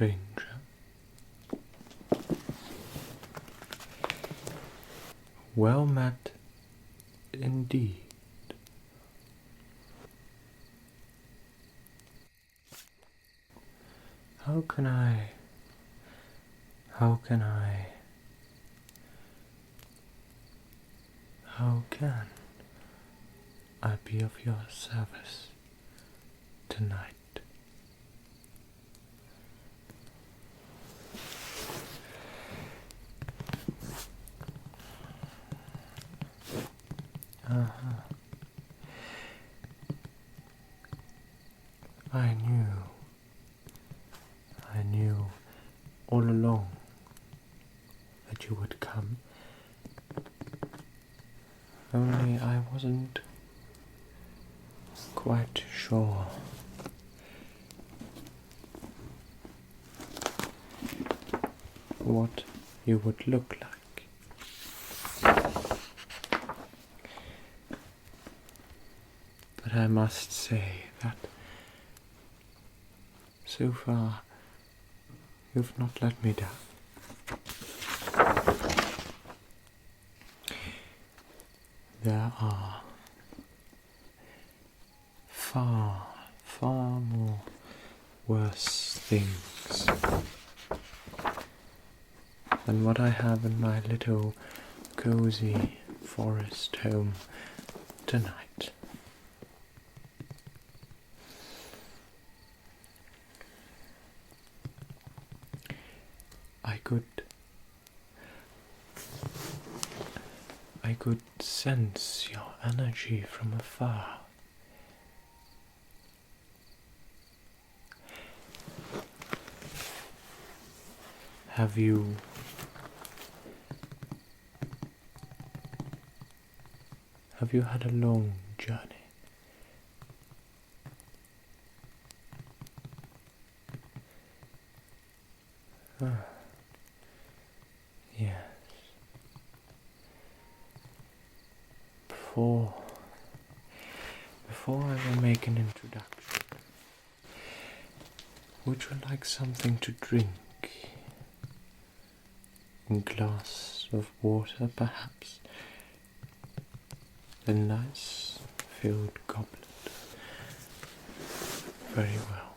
stranger. Well met indeed. How can I be of your service tonight? I knew all along that you would come. Only I wasn't quite sure what you would look like. But I must say that so far you've not let me down. There are far more worse things than what I have in my little cozy forest home tonight. I could sense your energy from afar. Have you had a long journey? Yes. Before I will make an introduction, would you like something to drink? A glass of water, perhaps? A nice filled goblet. Very well.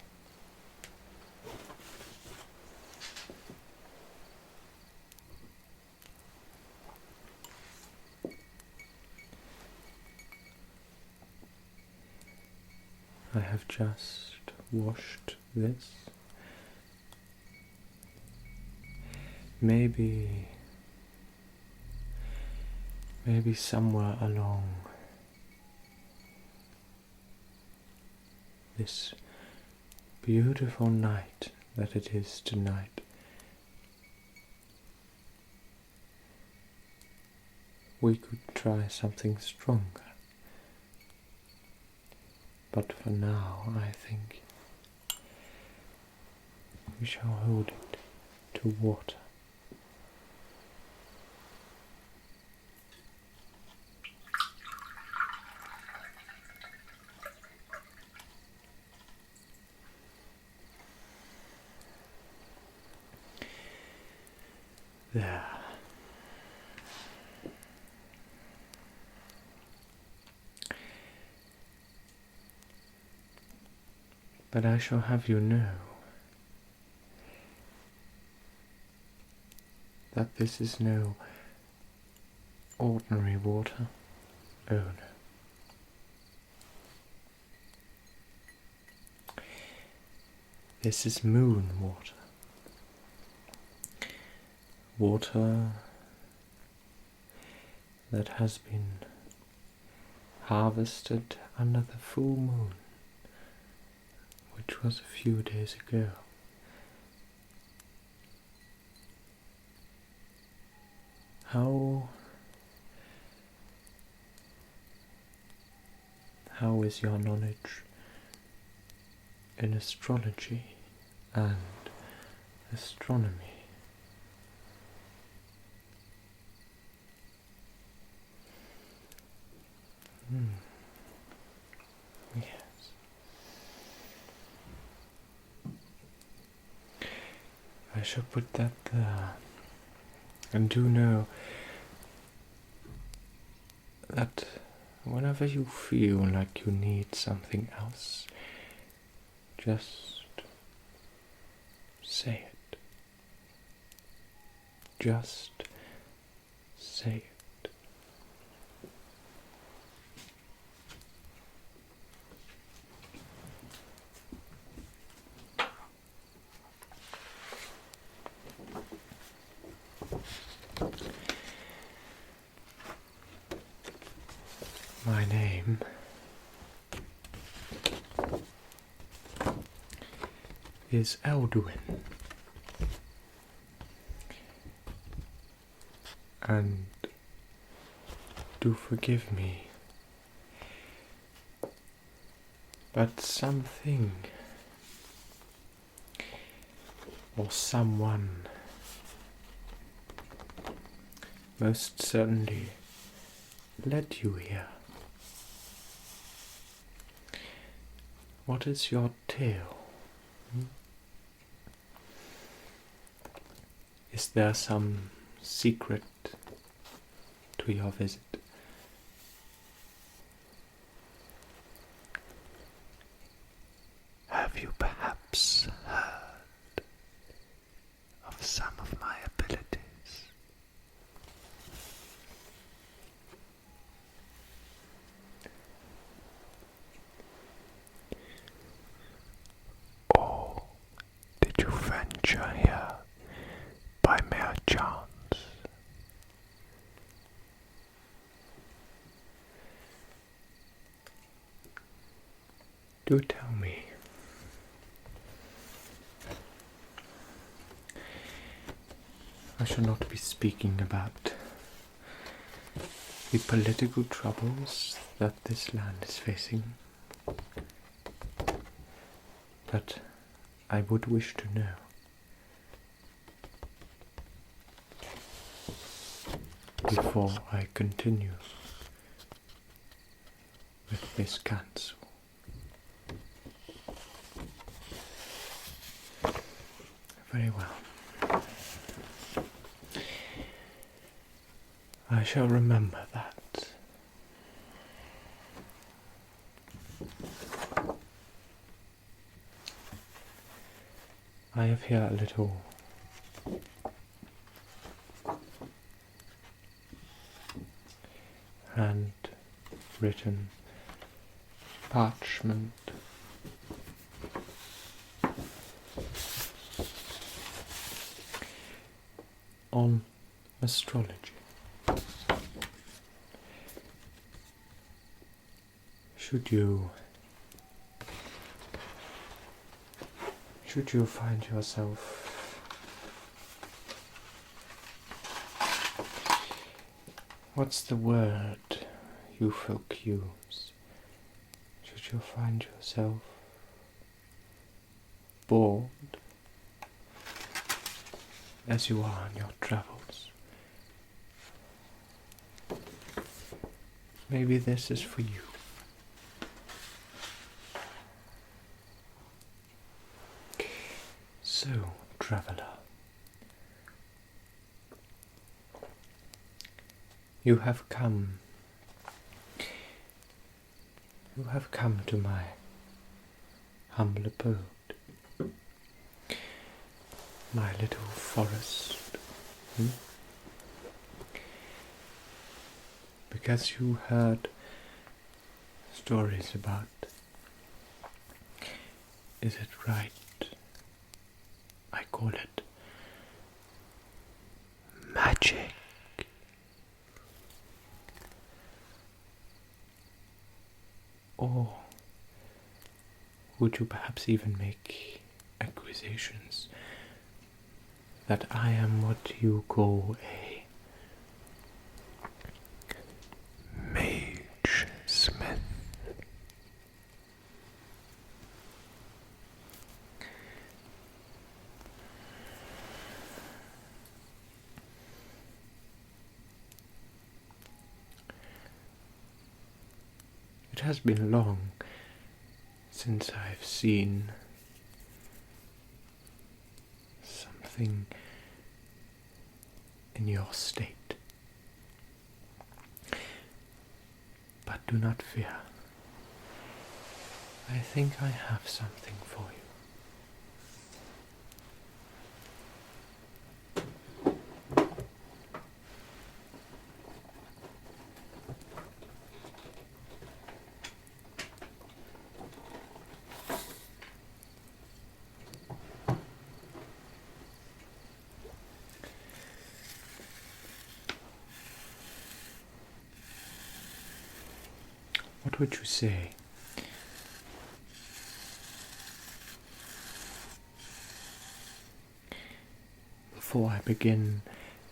I have just washed this. Maybe somewhere along this beautiful night that it is tonight, we could try something stronger. But for now, I think we shall hold it to water. There. But I shall have you know that this is no ordinary water. Oh no. This is moon water. Water that has been harvested under the full moon, which was a few days ago. How is your knowledge in astrology and astronomy? Yes. shall put that there. And do know that whenever you feel like you need something else, just say it. Just say it. My name is Elduin, and do forgive me, but something or someone most certainly led you here. What is your tale? Is there some secret to your visit? Have you perhaps heard of some of my abilities? Or did you venture here by mere chance? Do tell me. I shall not be speaking about the political troubles that this land is facing, but I would wish to know. Before I continue with this council. Very well. I shall remember that. I have here a little hand-written parchment on astrology. Should you find yourself what's the word you folk use? Should you find yourself bored as you are on your travels, maybe this is for you. So, traveler, you have come to my humble abode, my little forest, because you heard stories about, is it right? I call it Magic. Or would you perhaps even make accusations that I am what you call a mage smith? It has been long since I've seen something something in your state. But do not fear. I think I have something for you. What would you say before I begin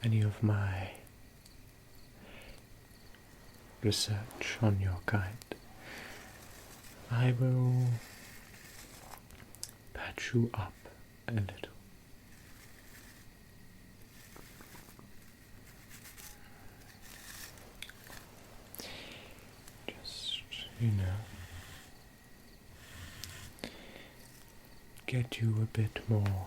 any of my research on your kind? I will patch you up a little. Get you a bit more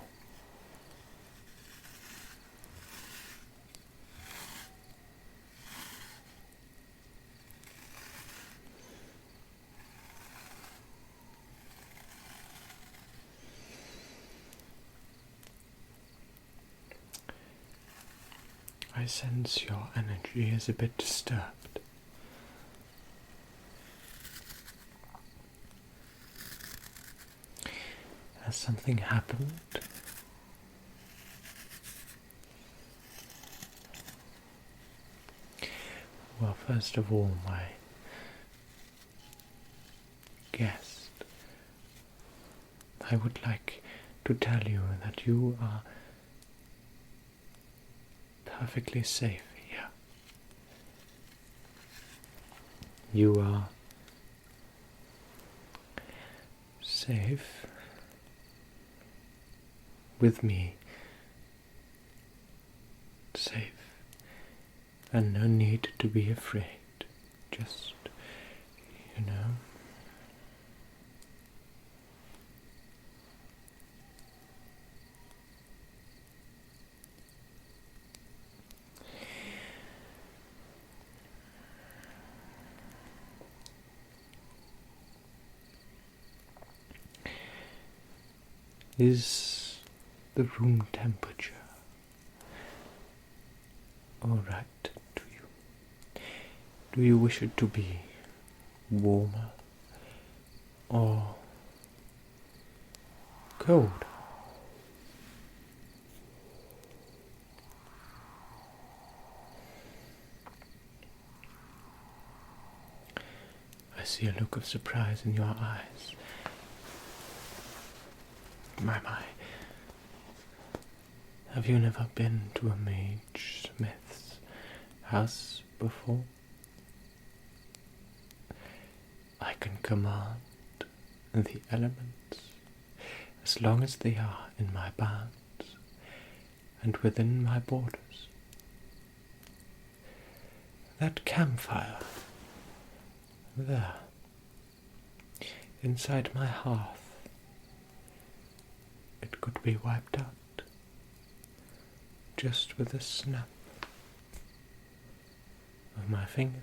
I sense your energy is a bit disturbed. Has something happened? Well, first of all, my guest, I would like to tell you that you are perfectly safe here. You are safe with me, safe, and no need to be afraid. Just, you know, is the room temperature all right to you? Do you wish it to be warmer or cold? I see a look of surprise in your eyes. My. Have you never been to a mage smith's house before? I can command the elements as long as they are in my bounds and within my borders. That campfire there, inside my hearth, it could be wiped out just with a snap of my fingers.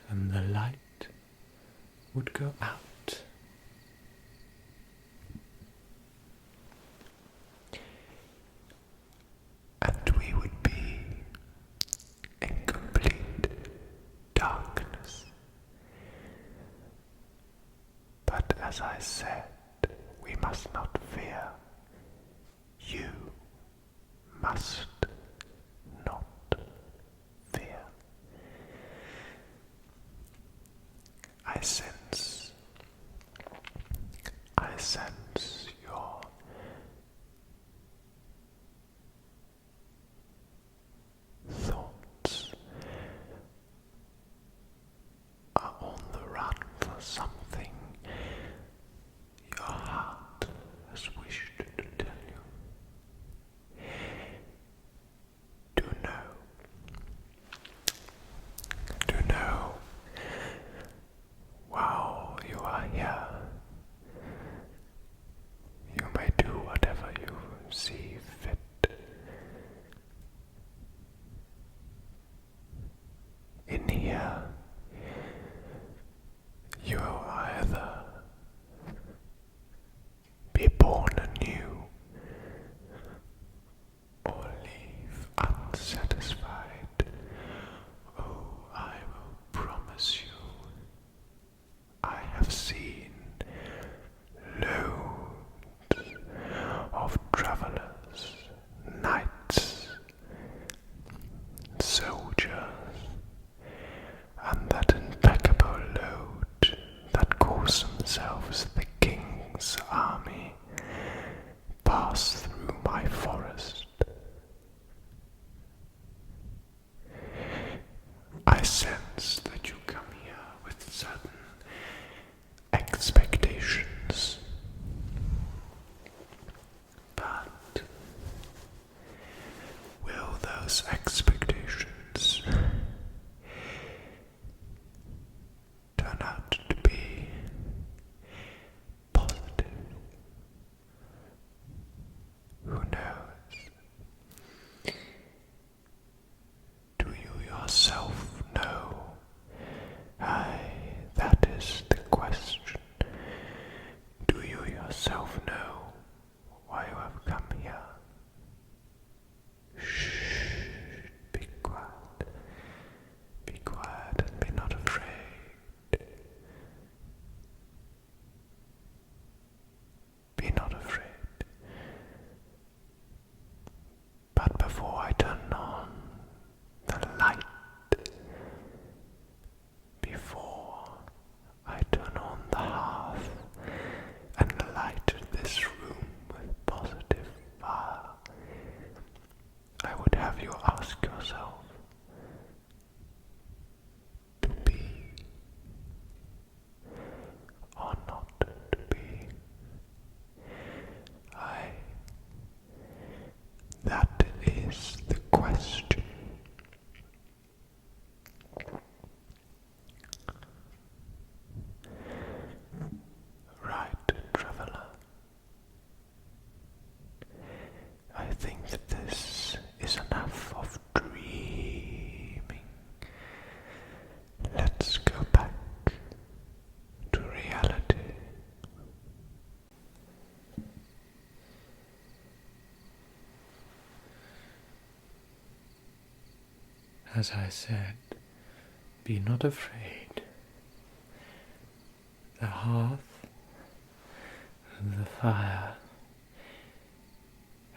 And the light would go out. And we would be in complete darkness. But as I said, we must not fear. You must not fear. I sense your thoughts are on the run for something your heart has wished to tell you. Do know, while you are here, army pass through my forest. I sense that you come here with certain expectations, but will those expectations turn out to be positive? Who knows? Do you yourself know? That is the question. Do you yourself know why you have come here? Shh, be quiet. Be quiet and be not afraid. Be not afraid. But before I turn on the light, before I turn on the hearth and light this room with positive fire, I would have you ask yourself to be or not to be. That is the question. Right, traveler. I think that this is enough of dreaming. Let's go back to reality. As I said, be not afraid. The hearth and the fire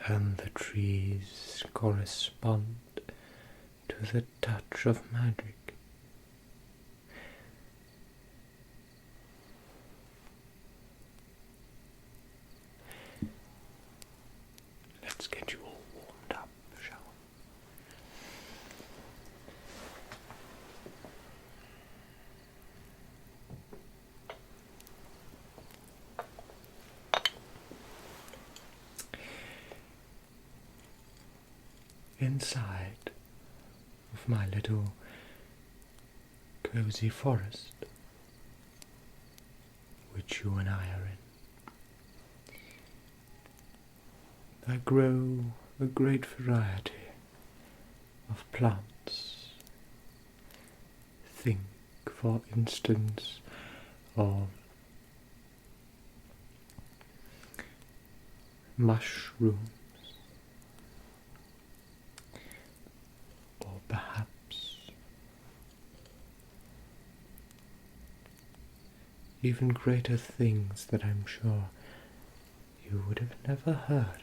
and the trees correspond to the touch of magic. Let's get you all warmed up, shall we? Inside of my little cozy forest, which you and I are in, there grow a great variety of plants. Think, for instance, of mushrooms, or perhaps even greater things that I'm sure you would have never heard of.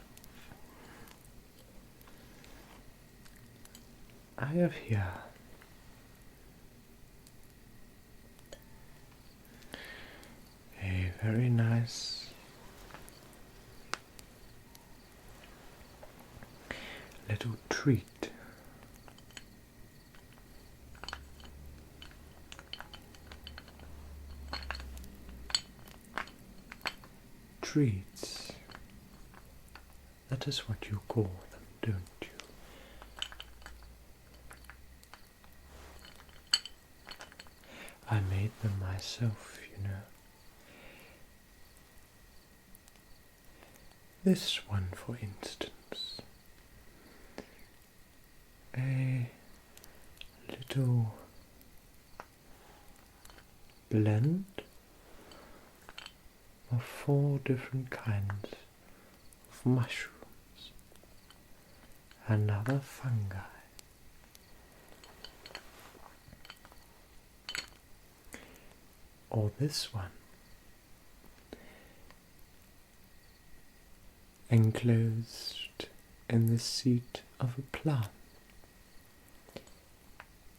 I have here a very nice little treat. Treats. That is what you call them, don't you? I made them myself, you know. This one, for instance, a little blend of 4 different kinds of mushrooms and other fungi. Or this one, enclosed in the seat of a plant,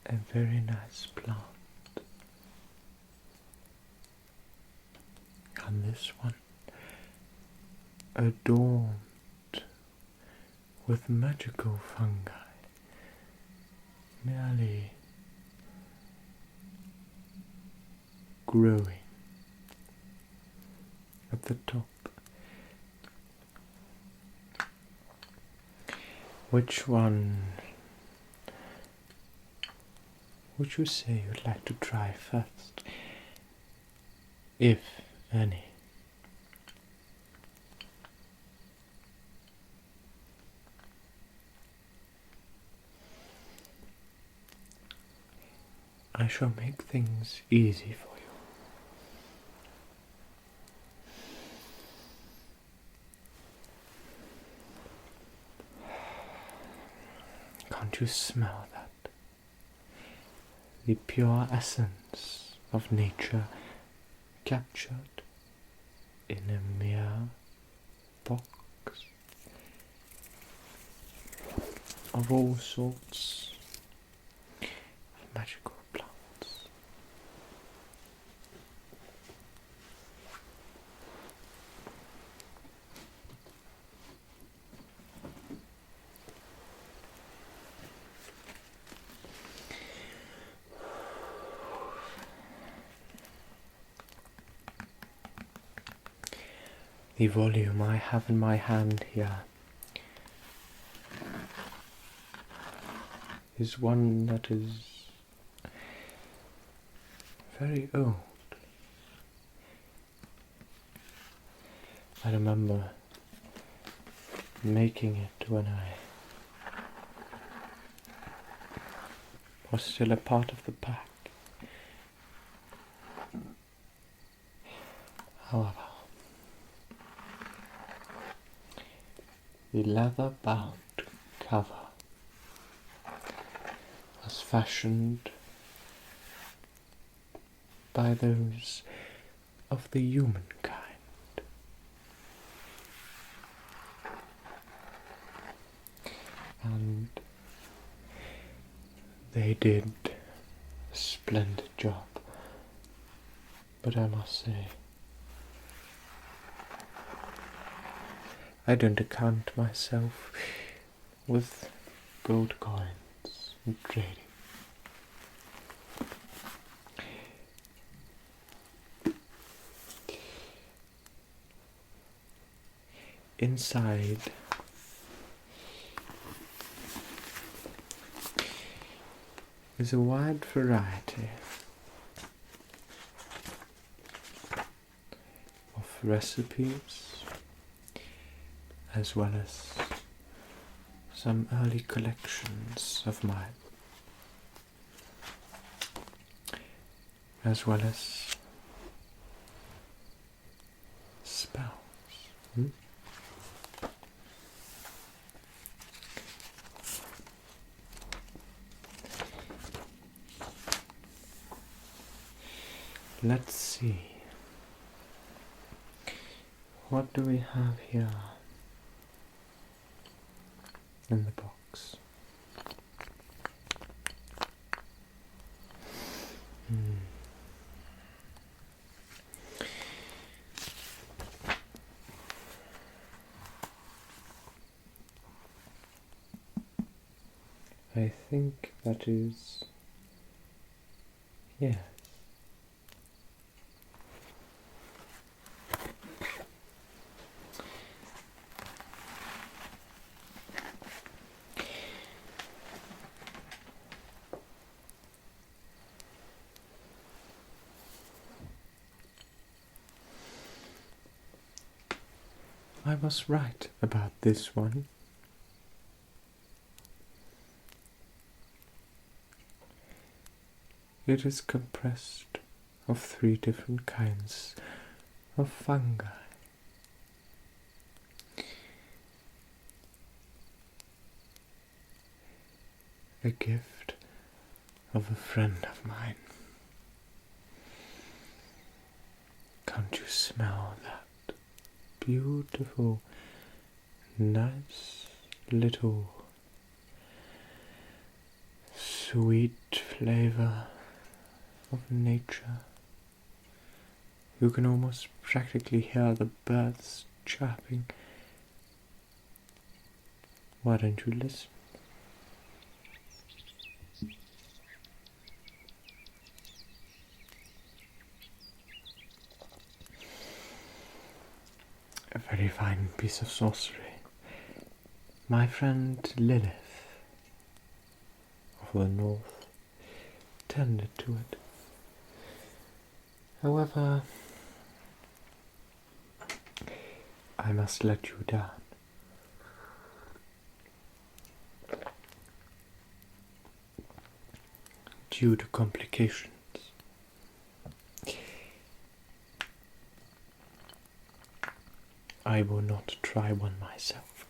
a very nice plant. And this one, adorned with magical fungi, merely growing at the top. Which one would you say you'd like to try first, if any? I shall make things easy for you. Can't you smell that? The pure essence of nature captured in a mere box of all sorts of magical plants. The volume I have in my hand here is one that is very old. I remember making it when I was still a part of the pack. However, the leather-bound cover was fashioned by those of the human kind, and they did a splendid job, but I must say, I don't account myself with gold coins and trading. Inside is a wide variety of recipes, as well as some early collections of mine, as well as spells. Let's see. What do we have here in the box? I think that is, yes. I was right about this one. It is compressed of 3 different kinds of fungi. A gift of a friend of mine. Can't you smell that beautiful, nice little sweet flavor of nature? You can almost practically hear the birds chirping Why don't you listen? A very fine piece of sorcery. My friend Lilith of the north tended to it. However, I must let you down. Due to complications. I will not try one myself.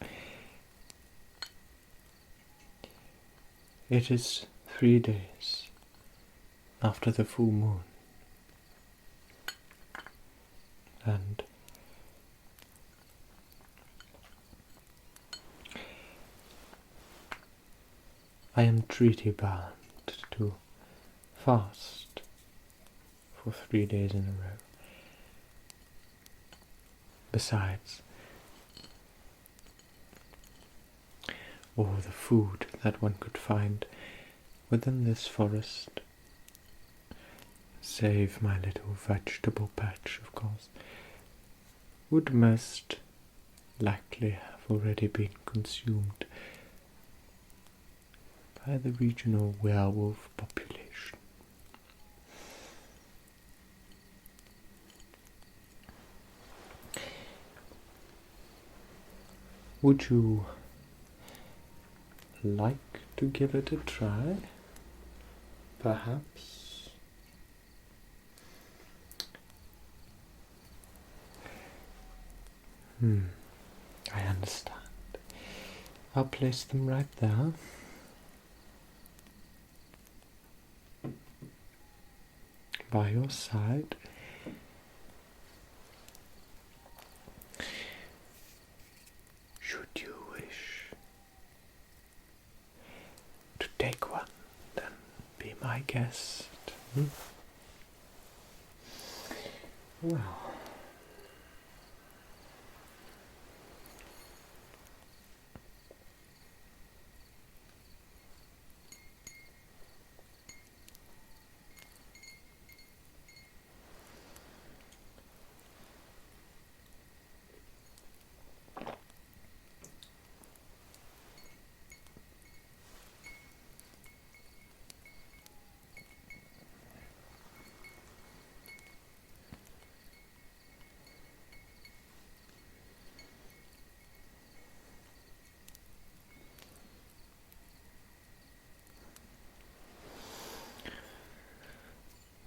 It is 3 days after the full moon, and I am treaty bound to fast for 3 days in a row. Besides, all the food that one could find within this forest, save my little vegetable patch, of course, would most likely have already been consumed by the regional werewolf population. Would you like to give it a try? Perhaps? I understand. I'll place them right there. By your side. Should you wish to take one, then be my guest. Well,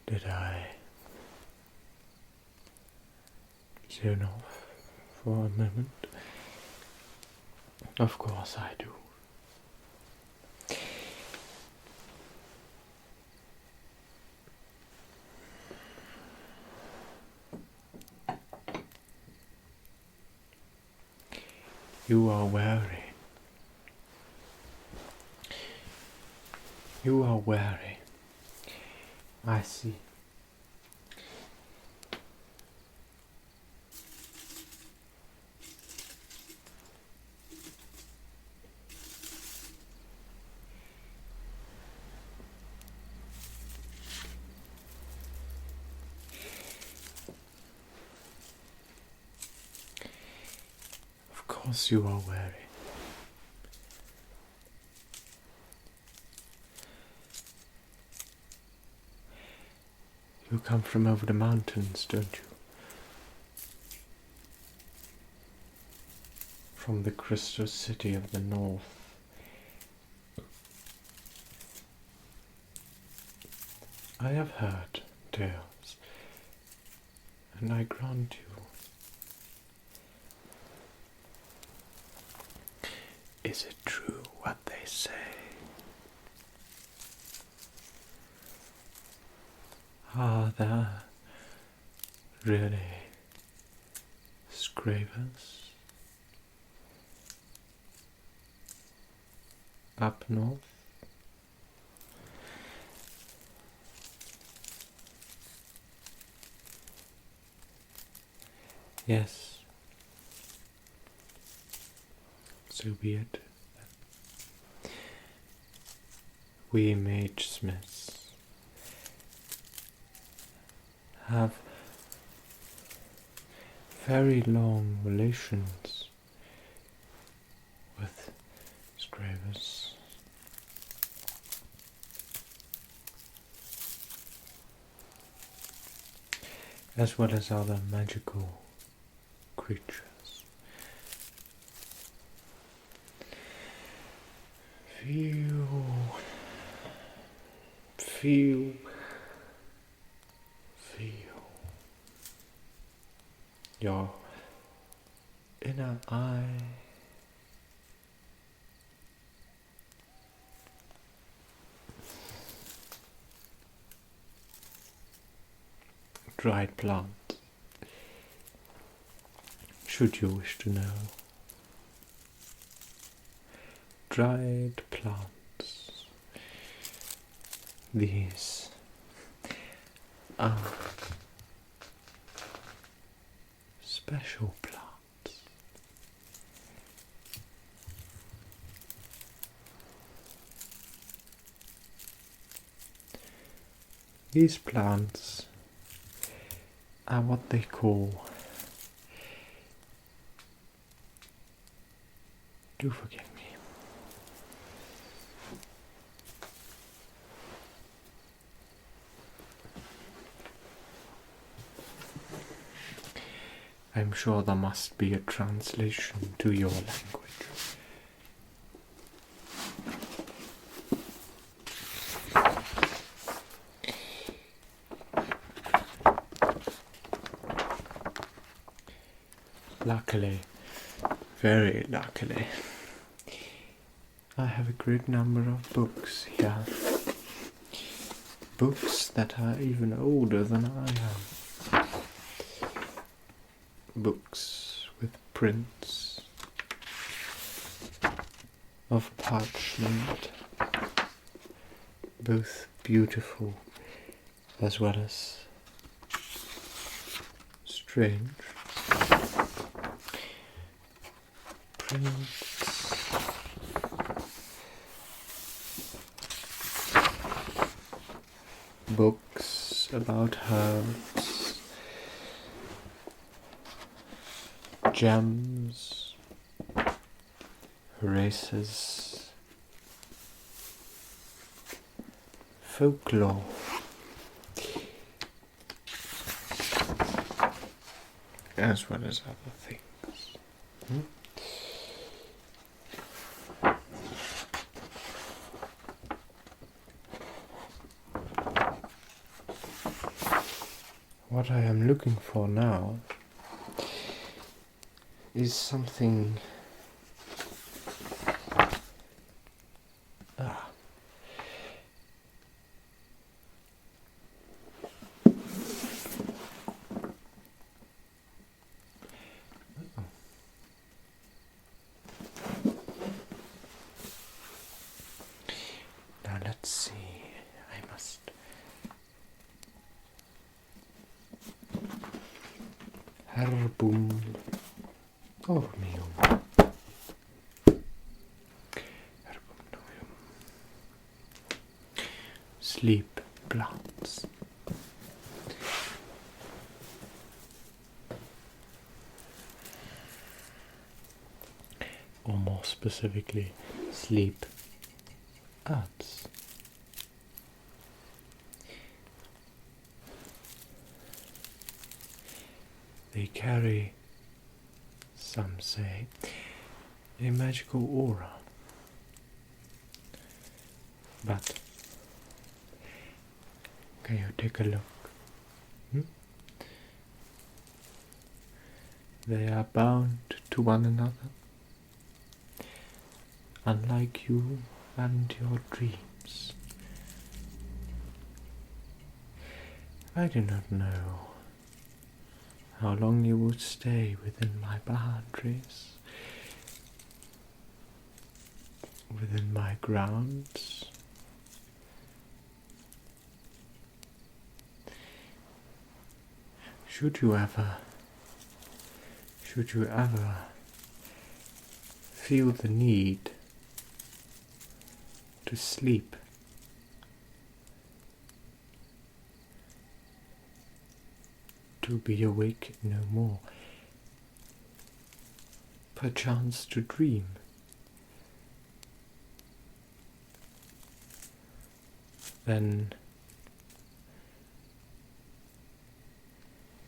did I zone off for a moment? Of course I do. You are wary. You are wary. I see. Of course you are wary. You come from over the mountains, don't you? From the crystal city of the north. I have heard tales, and I grant you. Is it true what they say? Are there really scrapers up north? Yes. So be it, we mage smiths have very long relations with scravers. As well as other magical creatures. Feel your inner eye. Dried plant, should you wish to know. Dried plants. These are special plants. These plants are what they call, do forgive me, I'm sure there must be a translation to your language. Luckily, very luckily, I have a great number of books here. Books that are even older than I am. Books with prints of parchment, both beautiful as well as strange. Prints books about herbs, gems, races, folklore, as well as other things. What I am looking for now is something now let's see. I must herbum orneum. Herbum orneum. Sleep plants. Or more specifically, sleep earths. They carry, some say, a magical aura. But can you take a look? They are bound to one another, unlike you and your dreams. I do not know how long you would stay within my boundaries, within my grounds. Should you ever feel the need to sleep to be awake no more, perchance to dream. Then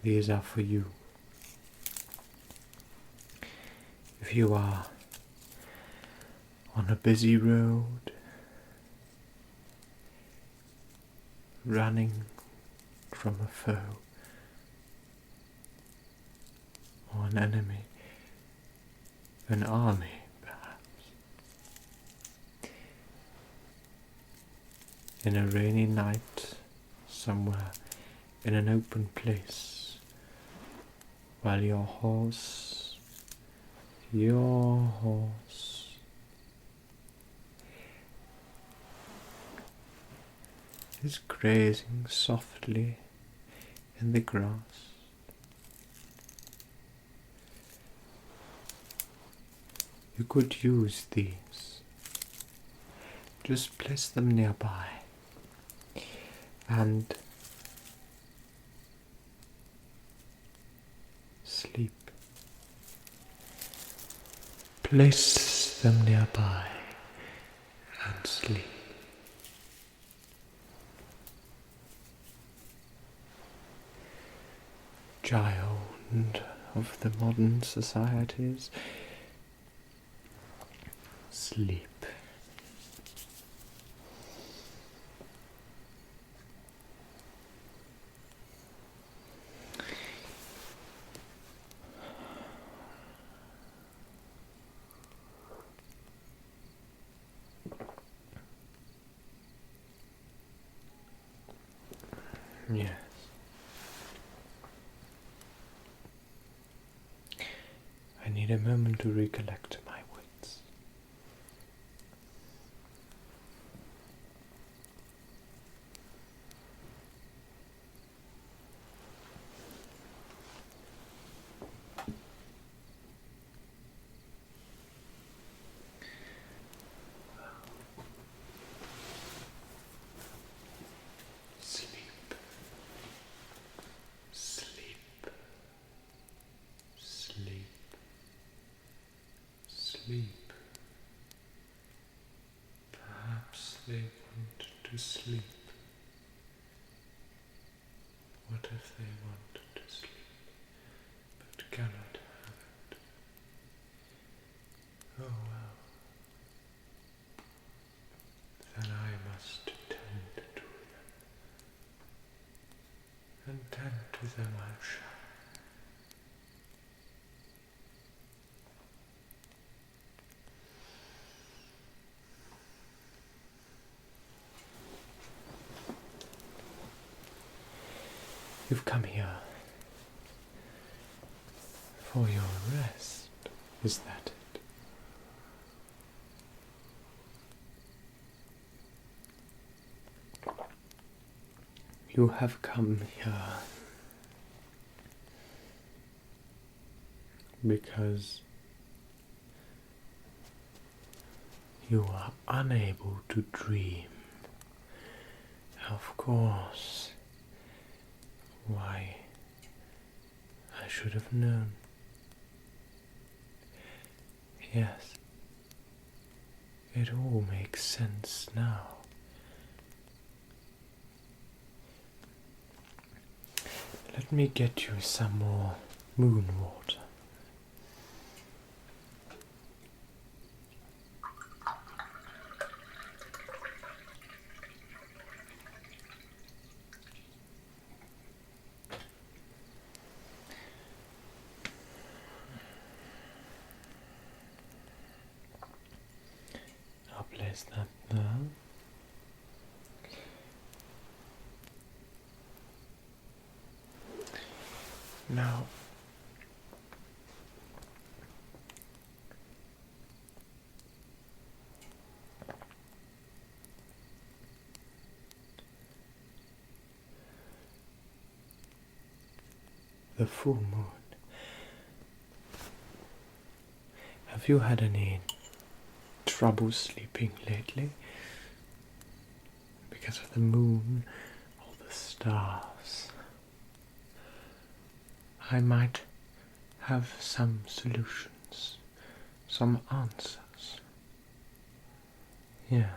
these are for you. If you are on a busy road, running from a foe or an enemy, an army perhaps, in a rainy night somewhere in an open place, while your horse is grazing softly in the grass. You could use these. Just place them nearby and sleep. Place them nearby and sleep. Child of the modern societies, sleep. Yes. I need a moment to recollect my wits. Sleep. Perhaps they want to sleep. What if they want to sleep, but cannot have it? Oh well. Then I must tend to them. And tend to them I shall. You've come here for your rest, is that it? You have come here because you are unable to dream. Of course. Why, I should have known. Yes, it all makes sense now. Let me get you some more moonwater. Place that there. Now, the full moon. Have you had any trouble sleeping lately? Because of the moon or the stars? I might have some solutions, some answers. Yes.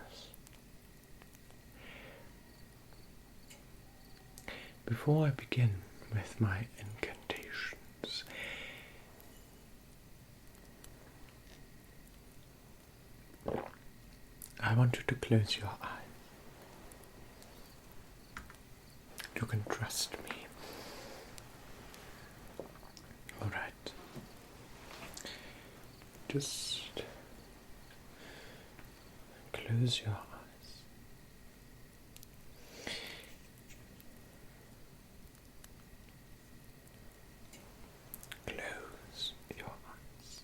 Before I begin with my incantations, I want you to close your eyes. You can trust me. Alright. Just close your eyes. Close your eyes.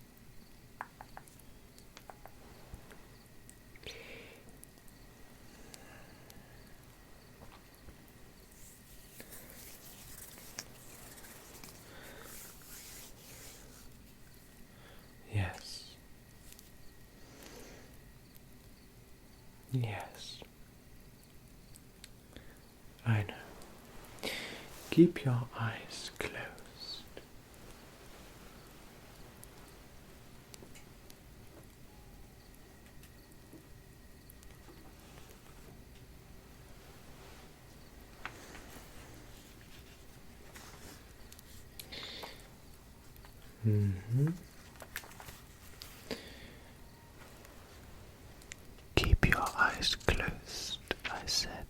Yes. Yes. I know. Keep your eyes closed. Keep your eyes closed, I said.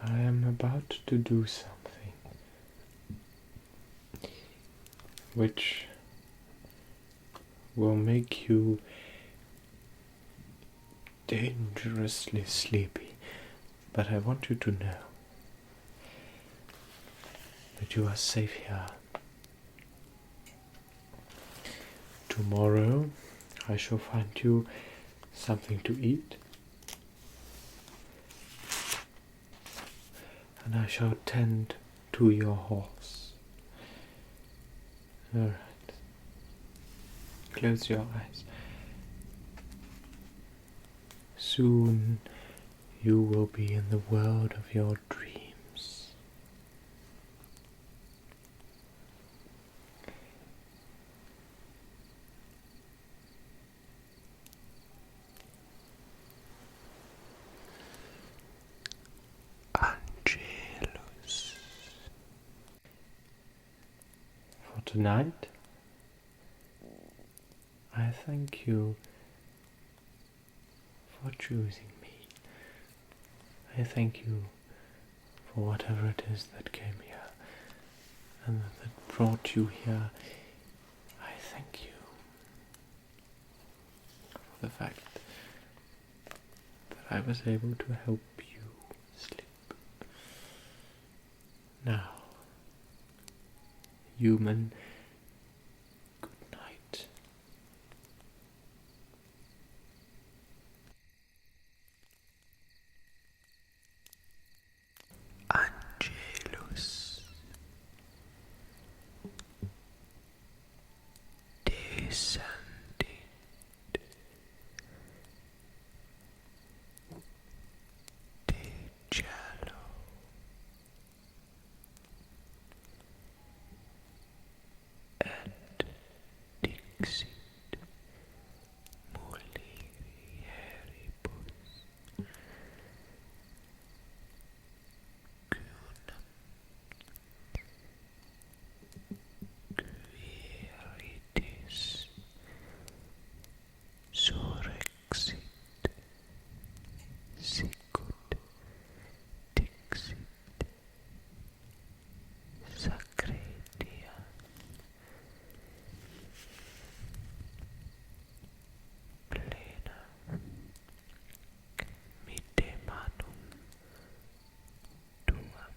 I am about to do something which will make you dangerously sleepy, but I want you to know that you are safe here. Tomorrow I shall find you something to eat, and I shall tend to your horse. Alright. Close your eyes. Soon you will be in the world of your dreams. Angelus. For tonight, I thank you for choosing me. I thank you for whatever it is that came here and that brought you here. I thank you for the fact that I was able to help you sleep. Now, human, good night. Angelus. Descended. Cello. Et dixit mulieribus Quiritis surrexit sicut dixit sacretia plena mite manum tuam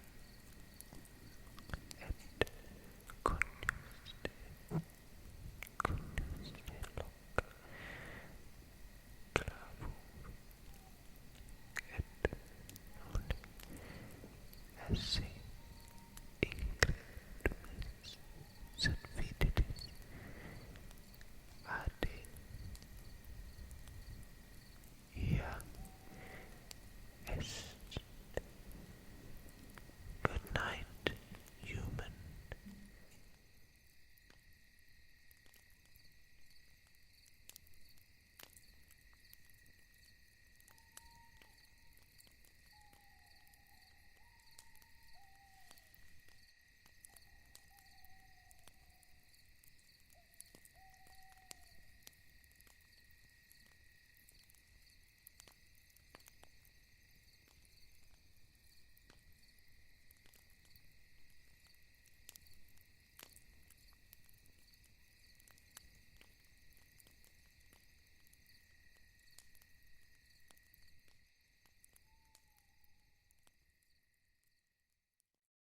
et coniuste loca clavum et noli esse